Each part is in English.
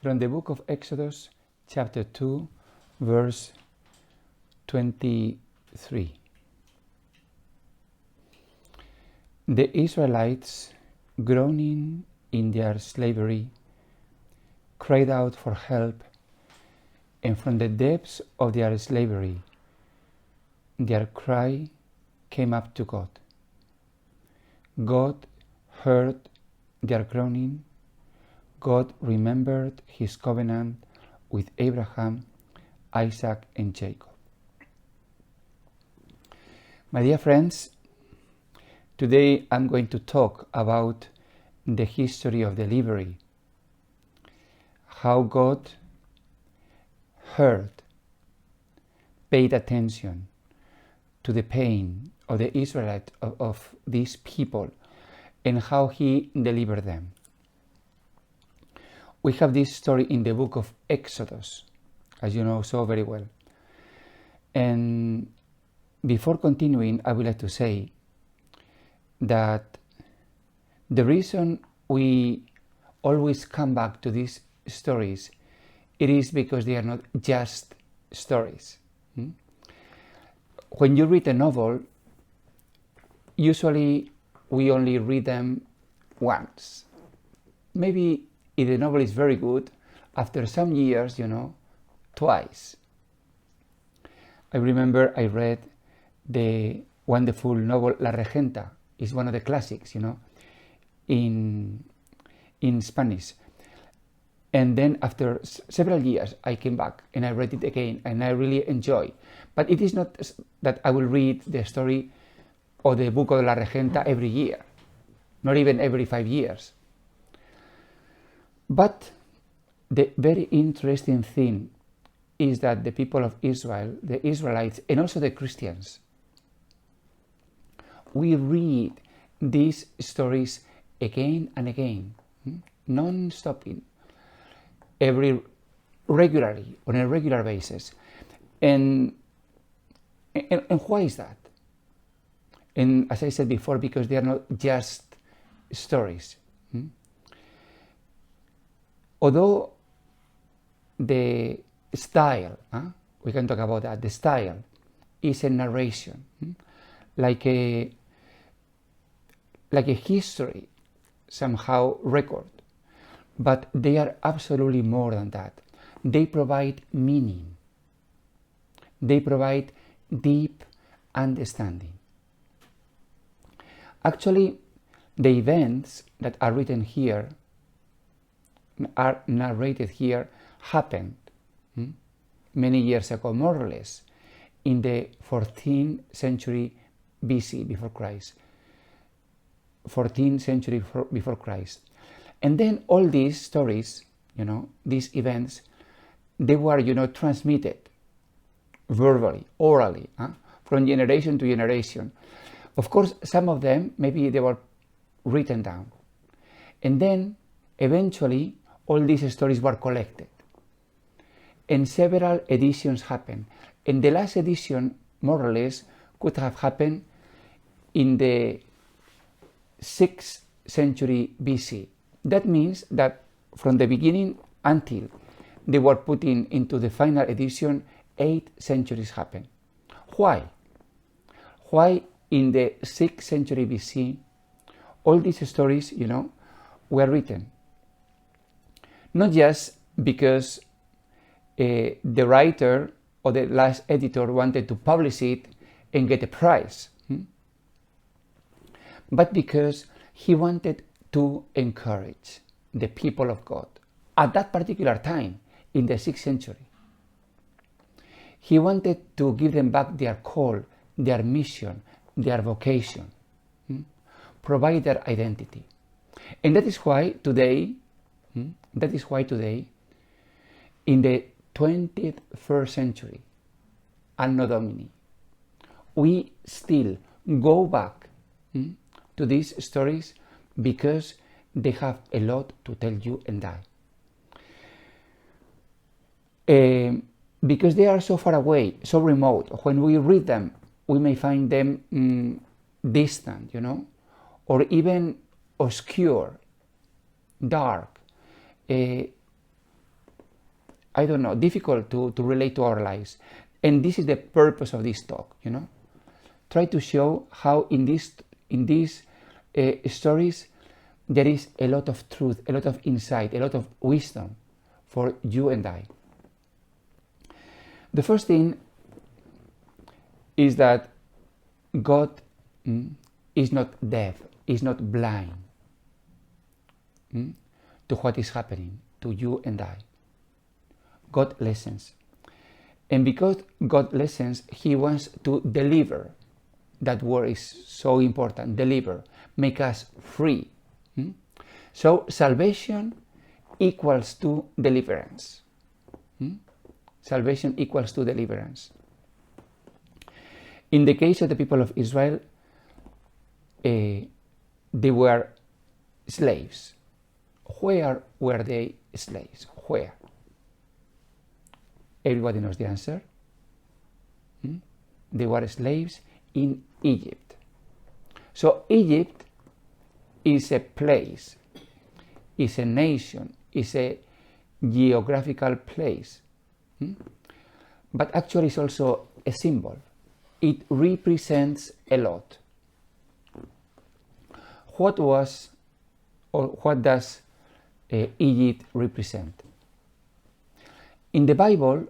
from the book of Exodus, chapter 2, verse 23. The Israelites, groaning in their slavery, cried out for help, and from the depths of their slavery, their cry came up to God. God heard their groaning. God remembered his covenant with Abraham, Isaac, and Jacob. My dear friends, today I'm going to talk about the history of delivery, how God heard, paid attention to the pain of the Israelites, of these people, and how he delivered them. We have this story in the book of Exodus, as you know so very well. And before continuing, I would like to say that the reason we always come back to these stories, it is because they are not just stories. When you read a novel, usually we only read them once. Maybe if the novel is very good, after some years, twice. I remember I read the wonderful novel La Regenta. It's one of the classics, in Spanish. And then after several years, I came back and I read it again, and I really enjoy. But it is not that I will read the story or the book of La Regenta every year, not even every 5 years. But the very interesting thing is that the people of Israel, the Israelites, and also the Christians, we read these stories again and again, non-stopping, regularly, on a regular basis. And why is that? And as I said before, because they are not just stories. Although the style, we can talk about that, the style is a narration, like a history, somehow record, but they are absolutely more than that. They provide meaning. They provide deep understanding. Actually, the events that are written here, are narrated here, happened many years ago, more or less, in the 14th century BC, before Christ. 14th century before Christ. And then all these stories, these events, they were, transmitted verbally, orally, from generation to generation. Of course, some of them, maybe they were written down. And then, eventually, all these stories were collected. And several editions happened. And the last edition, more or less, could have happened in the 6th century BC. That means that from the beginning until they were put into the final edition, 8 centuries happened. Why? Why in the 6th century BC, all these stories, were written? Not just because the writer or the last editor wanted to publish it and get a prize, but because he wanted to encourage the people of God at that particular time in the 6th century. He wanted to give them back their call, their mission, their vocation, provide their identity. And that is why today, in the 21st century, Anno Domini, we still go back to these stories because they have a lot to tell you and I. Because they are so far away, so remote. When we read them, we may find them distant, or even obscure, dark, I don't know, difficult to relate to our lives. And this is the purpose of this talk, you know. Try to show how in these stories there is a lot of truth, a lot of insight, a lot of wisdom for you and I. The first thing is that God is not deaf, is not blind to what is happening to you and I. God listens. And because God listens, He wants to deliver. That word is so important, deliver, make us free. So salvation equals to deliverance. Salvation equals to deliverance. In the case of the people of Israel, they were slaves. Where were they slaves? Where? Everybody knows the answer. They were slaves in Egypt. So Egypt is a place, is a nation, is a geographical place. But actually it's also a symbol. It represents a lot. What was, or what does Egypt represent? In the Bible,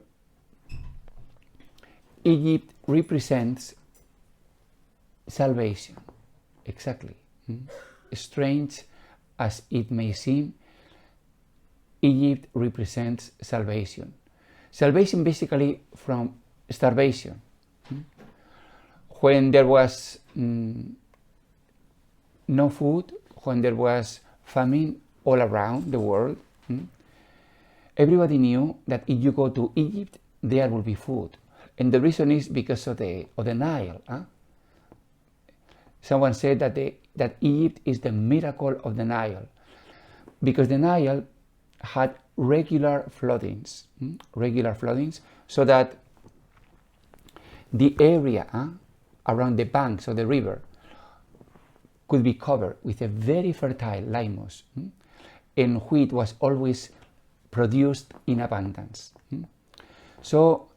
Egypt represents salvation. Exactly. Strange as it may seem, Egypt represents salvation. Salvation basically from starvation. When there was no food, when there was famine all around the world, everybody knew that if you go to Egypt, there will be food. And the reason is because of the Nile. Someone said that Egypt is the miracle of the Nile, because the Nile had regular floodings, so that the area around the banks of the river could be covered with a very fertile limus, and wheat was always produced in abundance. So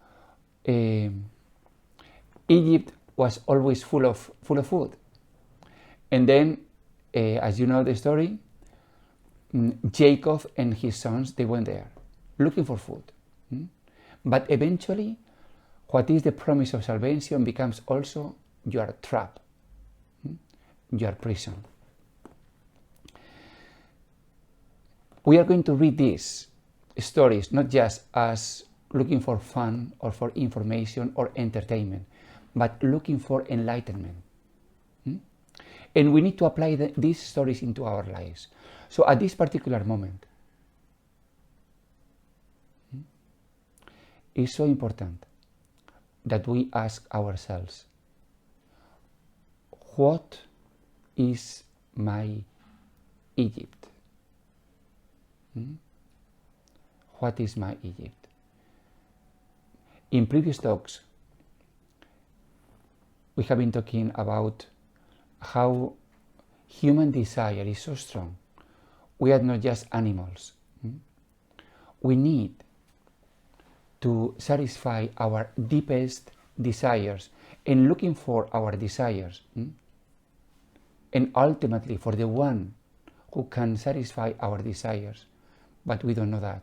Egypt was always full of food. And then, as you know the story, Jacob and his sons, they went there looking for food. But eventually, what is the promise of salvation becomes also your trap, your prison. We are going to read these stories not just as looking for fun or for information or entertainment, but looking for enlightenment. And we need to apply these stories into our lives. So at this particular moment, it's so important that we ask ourselves, what is my Egypt? What is my Egypt? In previous talks, we have been talking about how human desire is so strong. We are not just animals. We need to satisfy our deepest desires, and looking for our desires, and ultimately for the one who can satisfy our desires, but we don't know that.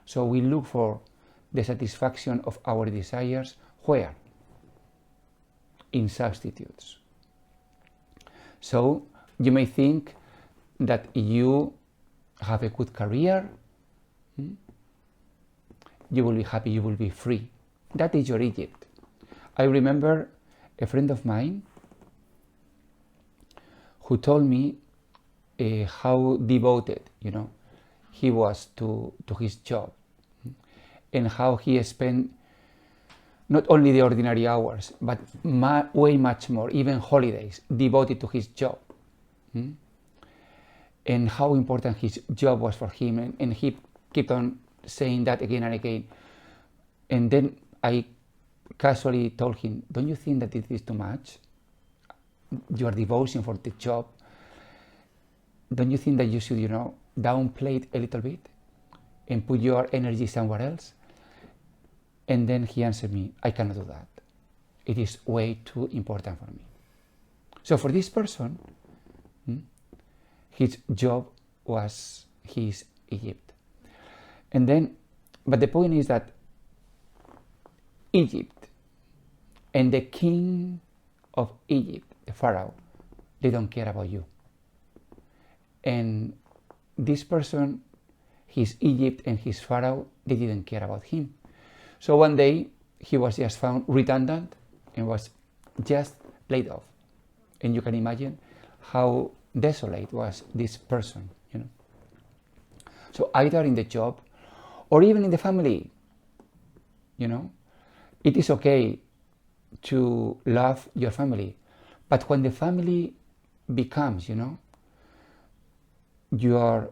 So we look for the satisfaction of our desires where? In substitutes. So you may think that you have a good career, you will be happy, you will be free. That is your Egypt. I remember a friend of mine who told me how devoted, he was to his job, and how he spent not only the ordinary hours, but way much more, even holidays, devoted to his job. And how important his job was for him, and he kept on saying that again and again. And then I casually told him, don't you think that it is too much? Your devotion for the job? Don't you think that you should, downplay it a little bit and put your energy somewhere else? And then he answered me, I cannot do that. It is way too important for me. So for this person, his job was his Egypt. And then, but the point is that Egypt and the king of Egypt, the Pharaoh, they don't care about you. And this person, his Egypt and his Pharaoh, they didn't care about him. So one day he was just found redundant and was just laid off. And you can imagine how desolate was this person, you know. So either in the job or even in the family, you know, it is okay to love your family, but when the family becomes, you know, your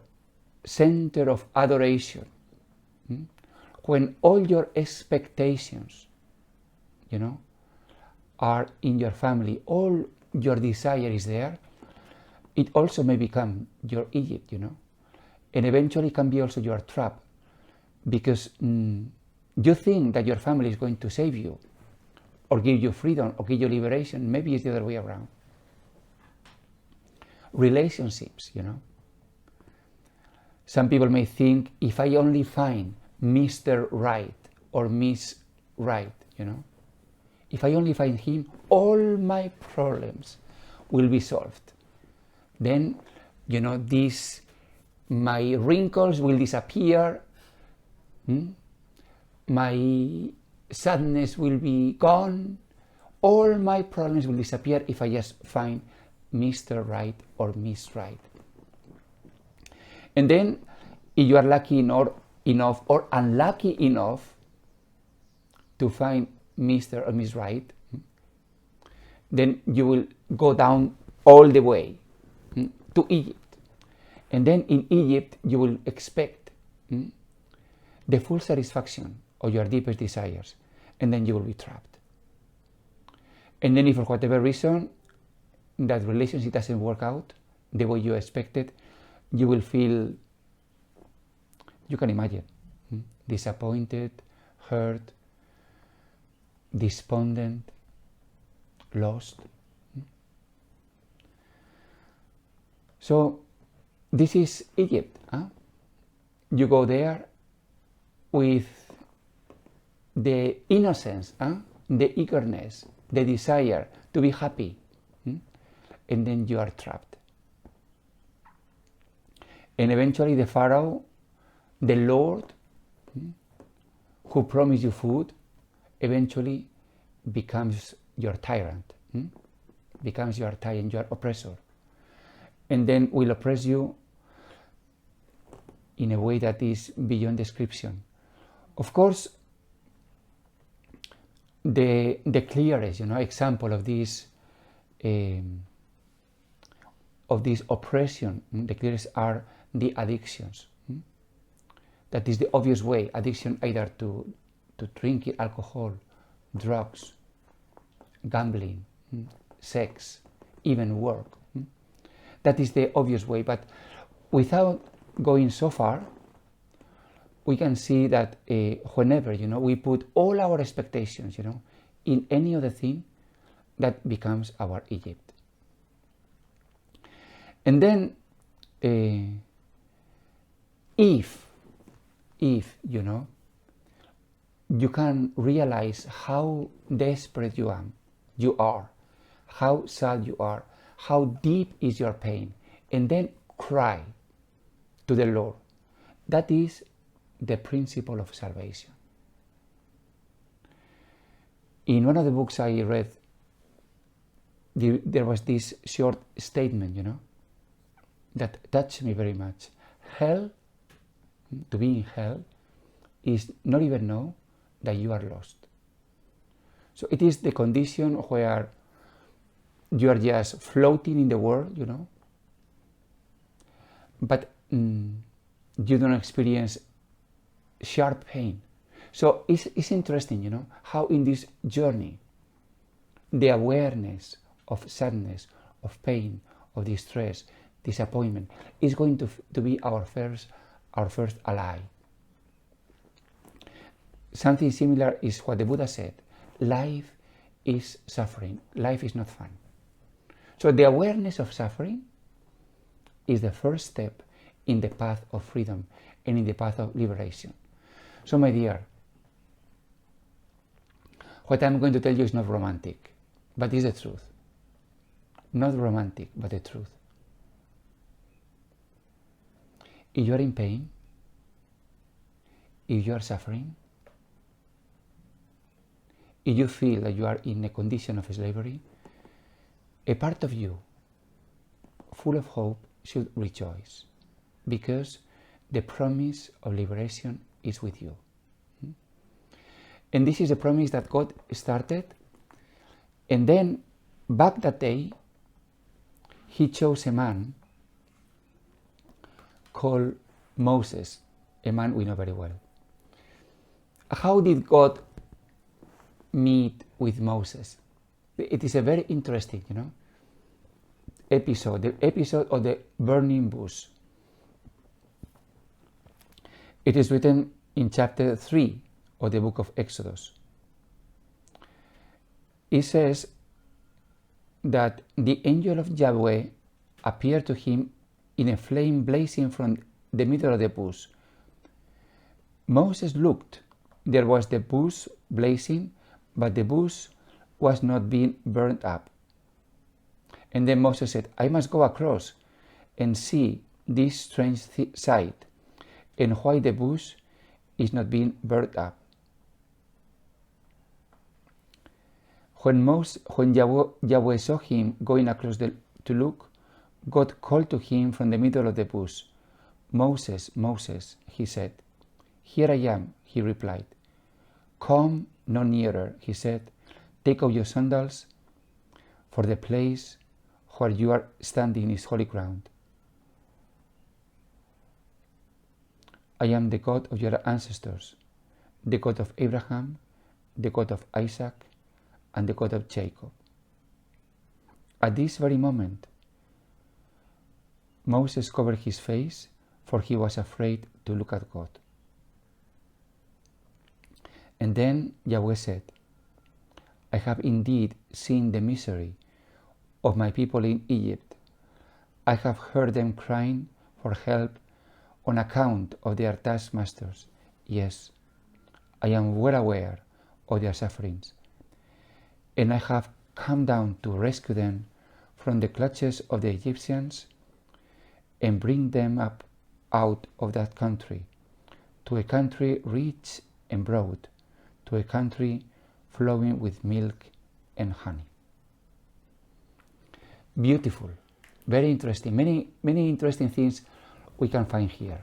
center of adoration, when all your expectations, you know, are in your family, all your desire is there, it also may become your Egypt, you know, and eventually can be also your trap, because you think that your family is going to save you or give you freedom or give you liberation. Maybe it's the other way around. Relationships, you know. Some people may think, if I only find Mr. Right or Miss Right, you know, if I only find him, all my problems will be solved. Then, you know, my wrinkles will disappear, my sadness will be gone, all my problems will disappear if I just find Mr. Right or Miss Right. And then, if you are lucky enough or unlucky enough to find Mr. or Miss Right, then you will go down all the way to Egypt. And then in Egypt, you will expect the full satisfaction of your deepest desires. And then you will be trapped. And then if for whatever reason that relationship doesn't work out the way you expected, you will feel, you can imagine, disappointed, hurt, despondent, lost. So this is Egypt. You go there with the innocence, the eagerness, the desire to be happy, and then you are trapped. And eventually the Pharaoh, the Lord, who promised you food, eventually becomes your tyrant, becomes your tyrant, your oppressor, and then will oppress you in a way that is beyond description. Of course, the clearest, example of this oppression, the clearest are the addictions. That is the obvious way. Addiction either to drinking alcohol, drugs, gambling, sex, even work. That is the obvious way. But without going so far, we can see that whenever we put all our expectations in any other thing, that becomes our Egypt. And then if you can realize how desperate you are, how sad you are, how deep is your pain, and then cry to the Lord, that is the principle of salvation. In one of the books I read, there was this short statement, that touched me very much. Hell, to be in hell, is not even know that you are lost. So it is the condition where you are just floating in the world, but you don't experience sharp pain. So it's interesting, how in this journey, the awareness of sadness, of pain, of distress, disappointment is going to be our first ally. Something similar is what the Buddha said. Life is suffering. Life is not fun. So the awareness of suffering is the first step in the path of freedom and in the path of liberation. So my dear, what I'm going to tell you is not romantic, but is the truth. Not romantic, but the truth. If you are in pain, if you are suffering, if you feel that you are in a condition of slavery, a part of you, full of hope, should rejoice, because the promise of liberation is with you. And this is a promise that God started, and then back that day, He chose a man called Moses, a man we know very well. How did God meet with Moses? It is a very interesting, episode, the episode of the burning bush. It is written in chapter 3 of the book of Exodus. It says that the angel of Yahweh appeared to him in a flame blazing from the middle of the bush. Moses looked. There was the bush blazing, but the bush was not being burnt up. And then Moses said, I must go across and see this strange sight, and why the bush is not being burnt up. When Yahweh saw him going across to look, God called to him from the middle of the bush. Moses, Moses, he said. Here I am, he replied. Come no nearer, he said. Take off your sandals, for the place where you are standing is holy ground. I am the God of your ancestors, the God of Abraham, the God of Isaac, and the God of Jacob. At this very moment, Moses covered his face, for he was afraid to look at God. And then Yahweh said, I have indeed seen the misery of my people in Egypt. I have heard them crying for help on account of their taskmasters. Yes, I am well aware of their sufferings, and I have come down to rescue them from the clutches of the Egyptians and bring them up out of that country, to a country rich and broad, to a country flowing with milk and honey. Beautiful, very interesting, many interesting things we can find here.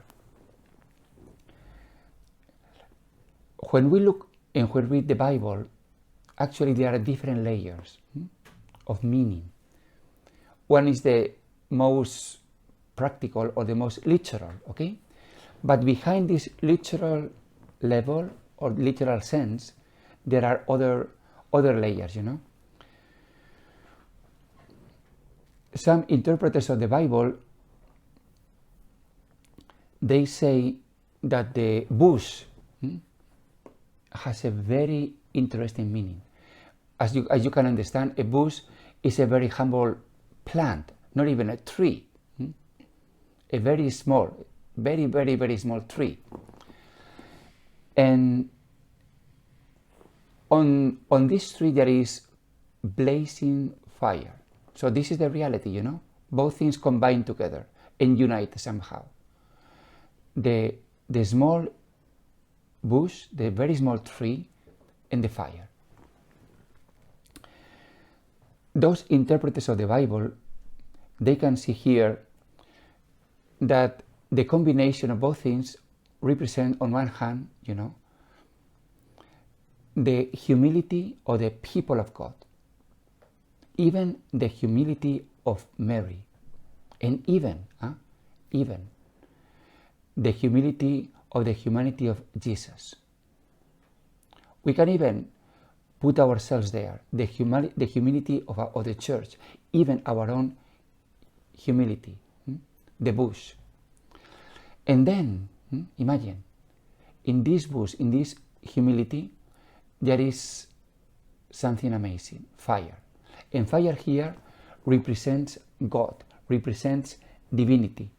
When we look and when we read the Bible, actually there are different layers of meaning. One is the most practical or the most literal, okay? But behind this literal level or literal sense, there are other layers, Some interpreters of the Bible, they say that the bush has a very interesting meaning. As you can understand, a bush is a very humble plant, not even a tree. A very small, very, very, very small tree. And on this tree there is blazing fire. So this is the reality, Both things combine together and unite somehow. The small bush, the very small tree, and the fire. Those interpreters of the Bible, they can see here that the combination of both things represent, on one hand, the humility of the people of God, even the humility of Mary, and even the humility of the humanity of Jesus. We can even put ourselves there, the humility of the church, even our own humility, the bush. And then, imagine, in this bush, in this humility, there is something amazing, fire. And fire here represents God, represents divinity.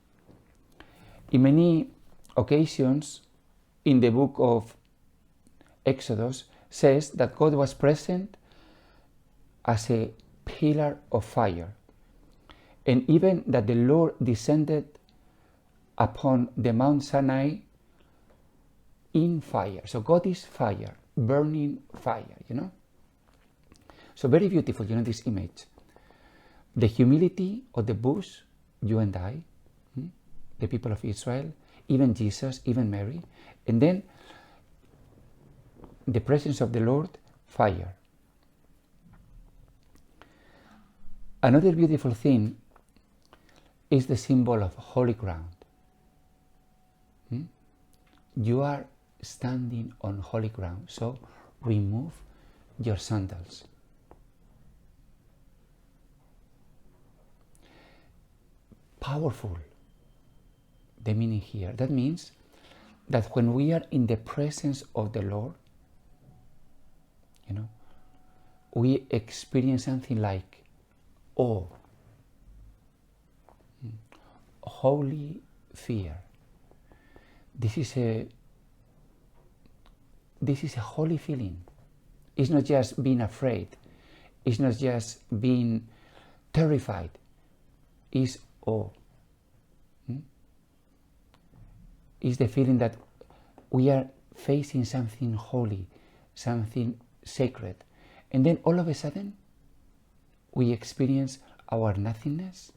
In many occasions in the book of Exodus says that God was present as a pillar of fire, and even that the Lord descended upon the Mount Sinai in fire. So God is fire, burning fire, So very beautiful, this image. The humility of the bush, you and I, the people of Israel, even Jesus, even Mary, and then the presence of the Lord, fire. Another beautiful thing is the symbol of holy ground. You are standing on holy ground, so remove your sandals. Powerful, the meaning here. That means that when we are in the presence of the Lord, we experience something like awe, holy fear. This is a holy feeling. It's not just being afraid. It's not just being terrified. It's awe. It's the feeling that we are facing something holy, something sacred. And then all of a sudden, we experience our nothingness.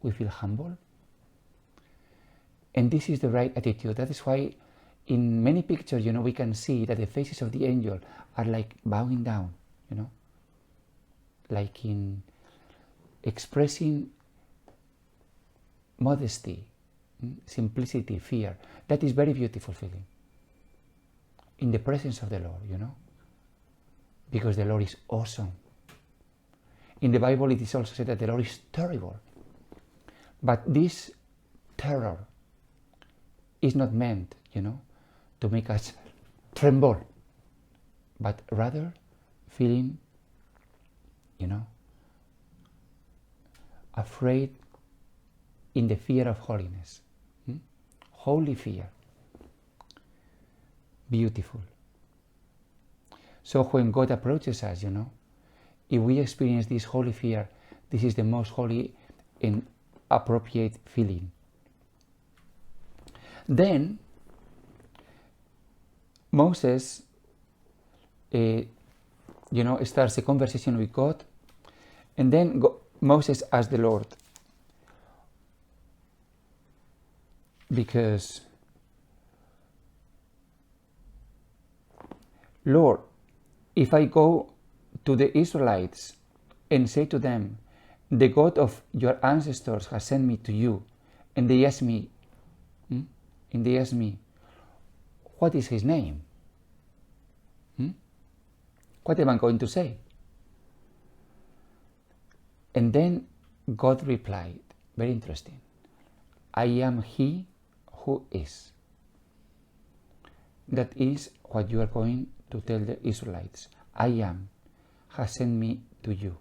We feel humble. And this is the right attitude. That is why in many pictures, we can see that the faces of the angel are like bowing down, like in expressing modesty, simplicity, fear. That is very beautiful feeling. In the presence of the Lord, because the Lord is awesome. In the Bible, it is also said that the Lord is terrible. But this terror is not meant, to make us tremble, but rather feeling, afraid in the fear of holiness. Holy fear. Beautiful. So when God approaches us, if we experience this holy fear, this is the most holy and appropriate feeling. Then Moses, starts a conversation with God, and then Moses asks the Lord, because, Lord, if I go to the Israelites and say to them, the God of your ancestors has sent me to you, and they ask me, what is his name? What am I going to say? And then God replied, very interesting, I am he who is. That is what you are going to tell the Israelites. I am, has sent me to you.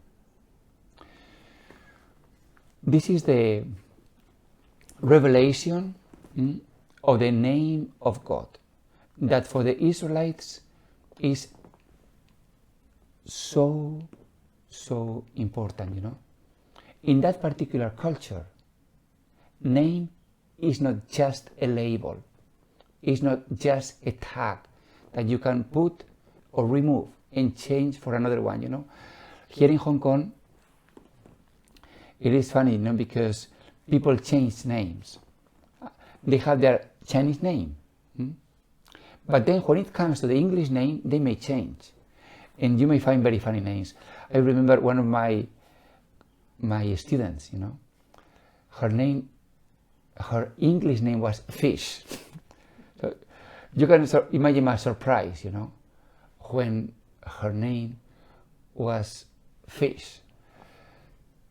This is the revelation of the name of God, that for the Israelites is so important, In that particular culture, name is not just a label. It's not just a tag that you can put or remove and change for another one, Here in Hong Kong, it is funny, because people change names. They have their Chinese name. But then when it comes to the English name, they may change. And you may find very funny names. I remember one of my students, her English name was Fish. So you can imagine my surprise, when her name was Fish.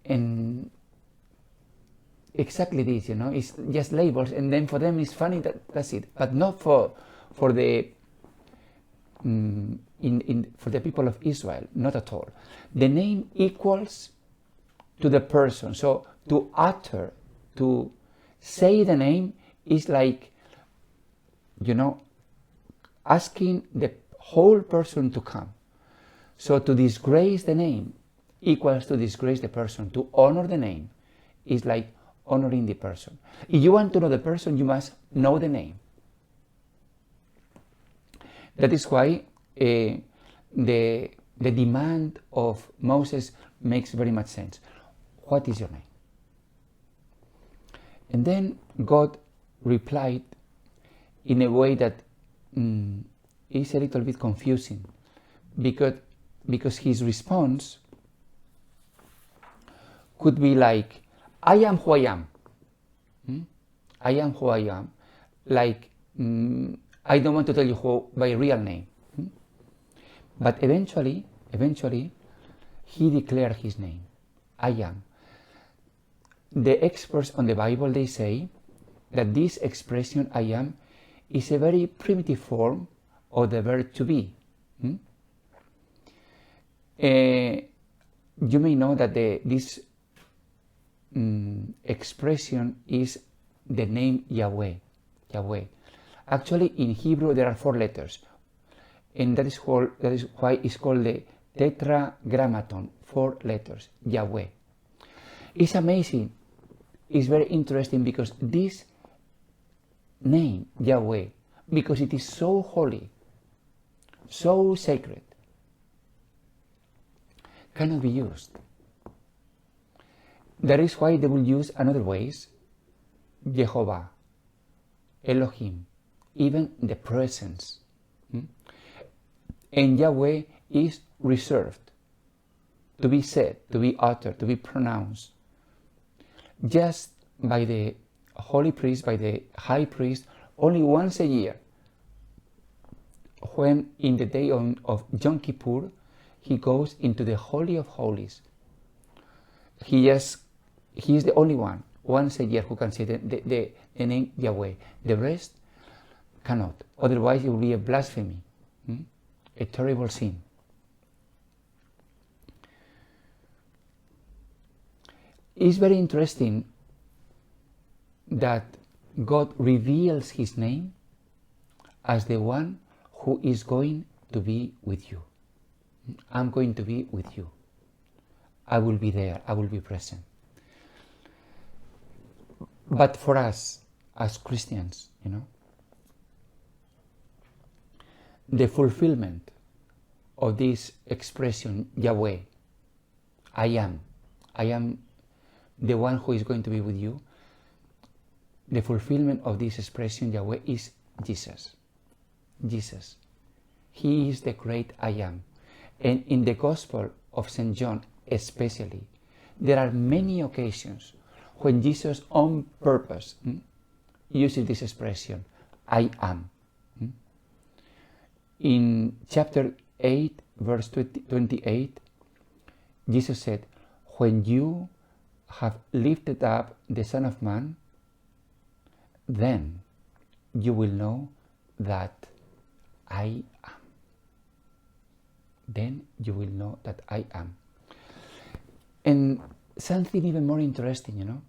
And exactly this, it's just labels, and then for them it's funny, that's it. But not for the for the people of Israel, not at all. The name equals to the person. So to utter, to say the name is like, asking the whole person to come. So to disgrace the name equals to disgrace the person. To honor the name is like honoring the person. If you want to know the person, you must know the name. That is why the demand of Moses makes very much sense. What is your name? And then God replied in a way that is a little bit confusing, because his response could be like, I am who I am. I am who I am. Like, I don't want to tell you my real name. But eventually, he declared his name. I am. The experts on the Bible, they say that this expression, I am, is a very primitive form of the verb to be. You may know that this expression is the name Yahweh. Actually, in Hebrew there are 4 letters, and that is why it's called the Tetragrammaton. 4 letters, Yahweh. It's amazing. It's very interesting because this name Yahweh, because it is so holy, so sacred, cannot be used. That is why they will use another ways, Jehovah, Elohim, even the presence. And Yahweh is reserved to be said, to be uttered, to be pronounced just by the holy priest, by the high priest, only once a year, when in the day of Yom Kippur he goes into the Holy of Holies. He is the only one once a year who can say the name Yahweh. The rest cannot, otherwise it will be a blasphemy, a terrible sin. It's very interesting that God reveals his name as the one who is going to be with you. I'm going to be with you. I will be there. I will be present. But for us as Christians, the fulfillment of this expression, Yahweh, I am the one who is going to be with you, the fulfillment of this expression, Yahweh, is Jesus. Jesus. He is the great I am. And in the Gospel of St. John especially, there are many occasions when Jesus on purpose uses this expression, I am. In chapter 8, verse 28, Jesus said, when you have lifted up the Son of Man, then you will know that I am. Then you will know that I am. And something even more interesting,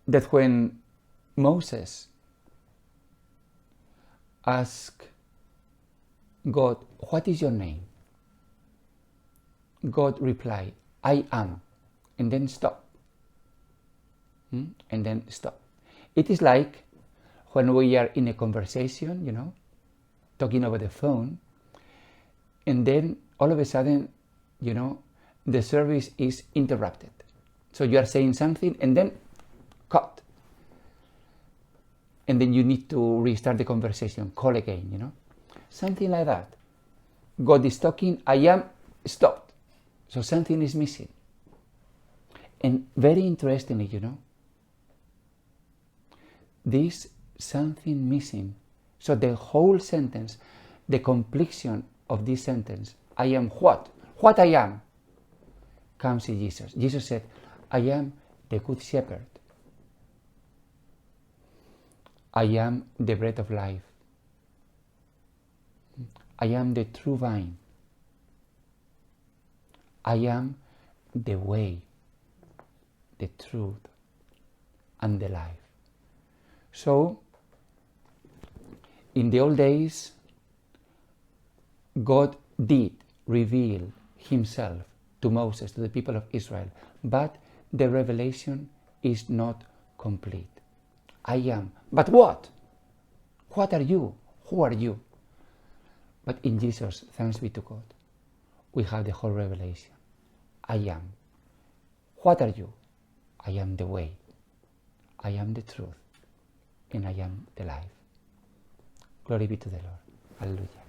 that when Moses asked God, what is your name? God replied, I am, and then stop. And then stop. It is like when we are in a conversation, talking over the phone, and then all of a sudden, the service is interrupted. So you are saying something and then cut. And then you need to restart the conversation, call again, Something like that. God is talking, I am, stopped. So something is missing. And very interestingly, this something missing. So the whole sentence, the completion of this sentence, I am what? What I am, comes in Jesus. Jesus said, I am the good shepherd. I am the bread of life. I am the true vine. I am the way, the truth, and the life. So, in the old days, God did reveal himself to Moses, to the people of Israel, but the revelation is not complete. I am. But what? What are you? Who are you? But in Jesus, thanks be to God, we have the whole revelation. I am. What are you? I am the way. I am the truth. And I am the life. Glory be to the Lord. Hallelujah.